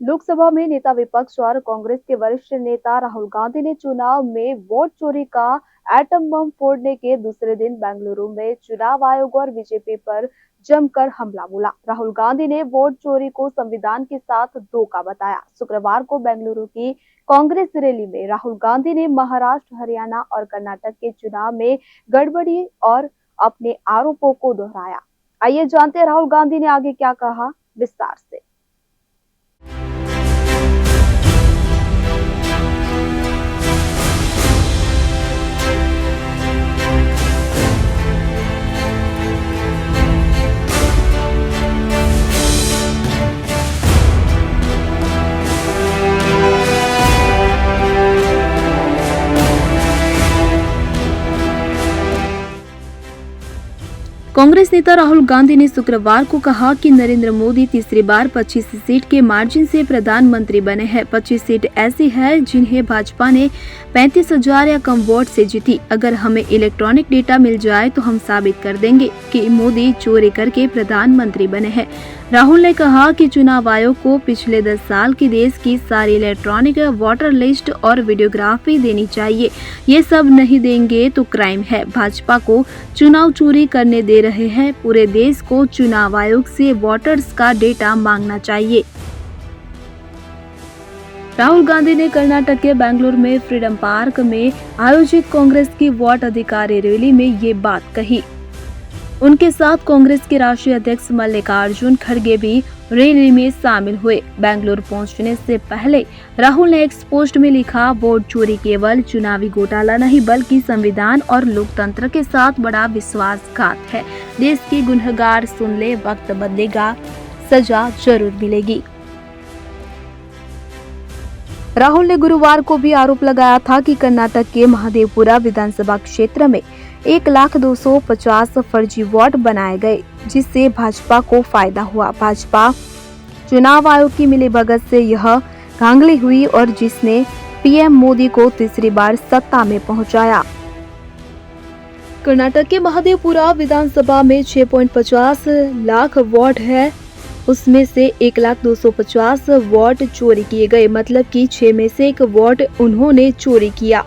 लोकसभा में नेता विपक्ष और कांग्रेस के वरिष्ठ नेता राहुल गांधी ने चुनाव में वोट चोरी का एटम बम फोड़ने के दूसरे दिन बेंगलुरु में चुनाव आयोग और बीजेपी पर जमकर हमला बोला। राहुल गांधी ने वोट चोरी को संविधान के साथ धोखा बताया। शुक्रवार को बेंगलुरु की कांग्रेस रैली में राहुल गांधी ने महाराष्ट्र, हरियाणा और कर्नाटक के चुनाव में गड़बड़ी और अपने आरोपों को दोहराया। आइए जानते हैं राहुल गांधी ने आगे क्या कहा, विस्तार से। कांग्रेस नेता राहुल गांधी ने शुक्रवार को कहा कि नरेंद्र मोदी तीसरी बार 25 सीट के मार्जिन से प्रधानमंत्री बने हैं। 25 सीट ऐसी है जिन्हें भाजपा ने 35,000 या कम वोट से जीती। अगर हमें इलेक्ट्रॉनिक डेटा मिल जाए तो हम साबित कर देंगे कि मोदी चोरी करके प्रधानमंत्री बने हैं। राहुल ने कहा कि चुनाव आयोग को पिछले 10 साल की देश की सारी इलेक्ट्रॉनिक वोटर लिस्ट और वीडियोग्राफी देनी चाहिए। ये सब नहीं देंगे तो क्राइम है। भाजपा को चुनाव चोरी करने दे रहे हैं। पूरे देश को चुनाव आयोग से वोटर्स का डेटा मांगना चाहिए। राहुल गांधी ने कर्नाटक के बेंगलुरु में फ्रीडम पार्क में आयोजित कांग्रेस की वोट अधिकारी रैली में ये बात कही। उनके साथ कांग्रेस के राष्ट्रीय अध्यक्ष मल्लिकार्जुन खड़गे भी रैली में शामिल हुए। बेंगलुरु पहुंचने से पहले राहुल ने एक पोस्ट में लिखा, वोट चोरी केवल चुनावी घोटाला नहीं बल्कि संविधान और लोकतंत्र के साथ बड़ा विश्वासघात है। देश के गुनहगार सुन ले, वक्त बदलेगा, सजा जरूर मिलेगी। राहुल ने गुरुवार को भी आरोप लगाया था कि कर्नाटक के महादेवपुरा विधानसभा क्षेत्र में 1,250 फर्जी वोट बनाए गए, जिससे भाजपा को फायदा हुआ। भाजपा चुनाव आयोग की मिलीभगत से यह धांधली हुई और जिसने पीएम मोदी को तीसरी बार सत्ता में पहुंचाया। कर्नाटक के महादेवपुरा विधानसभा में 6.50 लाख वोट है, उसमें से 1,250 वोट चोरी किए गए, मतलब कि 6 में से 1 वोट उन्होंने चोरी किया।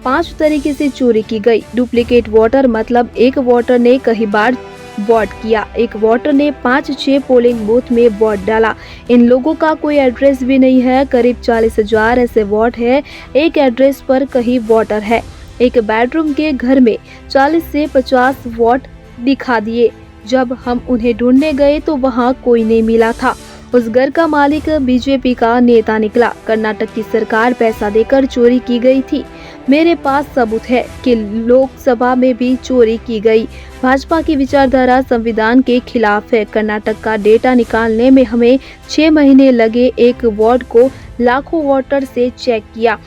5 तरीके से चोरी की गई। डुप्लीकेट वोटर मतलब एक वोटर ने कई बार वोट किया, एक वोटर ने 5-6 पोलिंग बूथ में वोट डाला। इन लोगों का कोई एड्रेस भी नहीं है। करीब 40,000 ऐसे वोट है। एक एड्रेस पर कई वोटर है। एक बेडरूम के घर में 40 से 50 वोट दिखा दिए। जब हम उन्हें ढूंढने गए तो वहाँ कोई नहीं मिला था। उस घर का मालिक बीजेपी का नेता निकला। कर्नाटक की सरकार पैसा देकर चोरी की गई थी। मेरे पास सबूत है कि लोकसभा में भी चोरी की गई। भाजपा की विचारधारा संविधान के खिलाफ है। कर्नाटक का डेटा निकालने में हमें 6 महीने लगे। एक वोट को लाखों वोटर से चेक किया,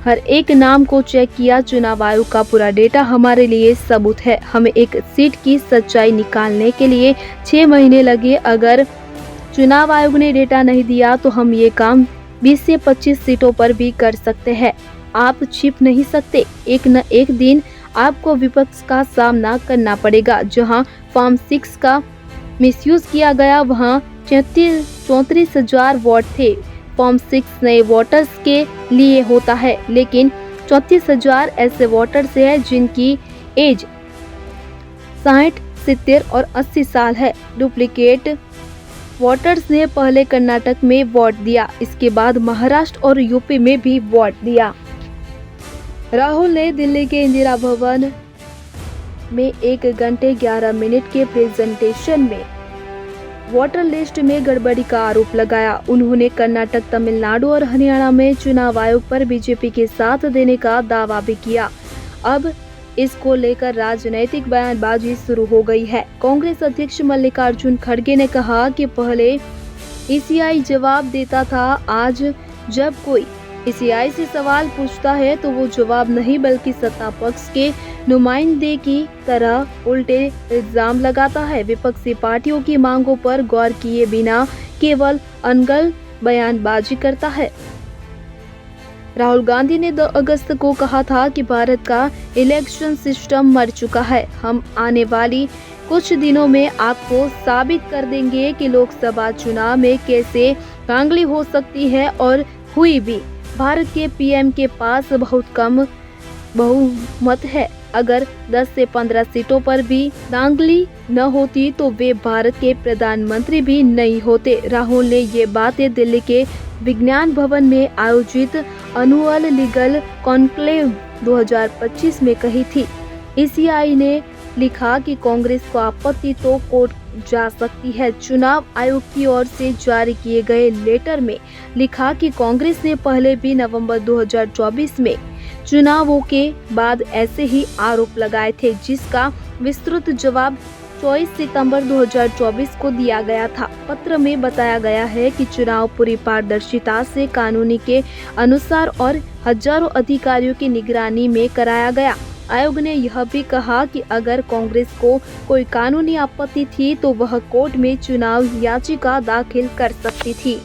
हर एक नाम को चेक किया। चुनाव आयोग का पूरा डेटा हमारे लिए सबूत है। हमें एक सीट की सच्चाई निकालने के लिए 6 महीने लगे। अगर चुनाव आयोग ने डेटा नहीं दिया तो हम ये काम 20 से 25 सीटों पर भी कर सकते हैं। आप छिप नहीं सकते। एक न एक दिन आपको विपक्ष का सामना करना पड़ेगा। जहां फॉर्म 6 का मिसयूज किया गया वहां 34,000 वोट थे। फॉर्म 6 नए वोटर्स के लिए होता है, लेकिन 34,000 ऐसे वोटर्स हैं जिनकी एज 60, 70 और 80 साल है। डुप्लीकेट वोटर्स ने पहले कर्नाटक में वोट दिया, इसके बाद महाराष्ट्र और यूपी में भी वोट दिया। राहुल ने दिल्ली के इंदिरा भवन में 1 घंटे 11 मिनट के प्रेजेंटेशन में वोटर लिस्ट में गड़बड़ी का आरोप लगाया। उन्होंने कर्नाटक, तमिलनाडु और हरियाणा में चुनाव आयोग पर बीजेपी के साथ देने का दावा भी किया। अब इसको लेकर राजनीतिक बयानबाजी शुरू हो गई है। कांग्रेस अध्यक्ष मल्लिकार्जुन खड़गे ने कहा कि पहले ईसीआई जवाब देता था, आज जब कोई ईसीआई से सवाल पूछता है तो वो जवाब नहीं बल्कि सत्ता पक्ष के नुमाइंदे की तरह उल्टे इल्जाम लगाता है। विपक्षी पार्टियों की मांगों पर गौर किए बिना केवल अनगढ़ बयानबाजी करता है। राहुल गांधी ने 2 अगस्त को कहा था कि भारत का इलेक्शन सिस्टम मर चुका है। हम आने वाली कुछ दिनों में आपको साबित कर देंगे कि लोकसभा चुनाव में कैसे धांधली हो सकती है और हुई भी। भारत के पीएम के पास बहुत कम बहुमत है। अगर 10 से 15 सीटों पर भी धांधली न होती तो वे भारत के प्रधानमंत्री भी नहीं होते। राहुल ने ये बातें दिल्ली के विज्ञान भवन में आयोजित एनुअल लीगल कॉन्क्लेव 2025 में कही थी। ईसीआई ने लिखा कि कांग्रेस को आपत्ति तो कोर्ट जा सकती है। चुनाव आयोग की ओर से जारी किए गए लेटर में लिखा कि कांग्रेस ने पहले भी नवंबर 2024 में चुनावों के बाद ऐसे ही आरोप लगाए थे, जिसका विस्तृत जवाब 24 सितंबर 2024 को दिया गया था। पत्र में बताया गया है कि चुनाव पूरी पारदर्शिता से कानूनी के अनुसार और हजारों अधिकारियों की निगरानी में कराया गया। आयोग ने यह भी कहा कि अगर कांग्रेस को कोई कानूनी आपत्ति थी तो वह कोर्ट में चुनाव याचिका दाखिल कर सकती थी।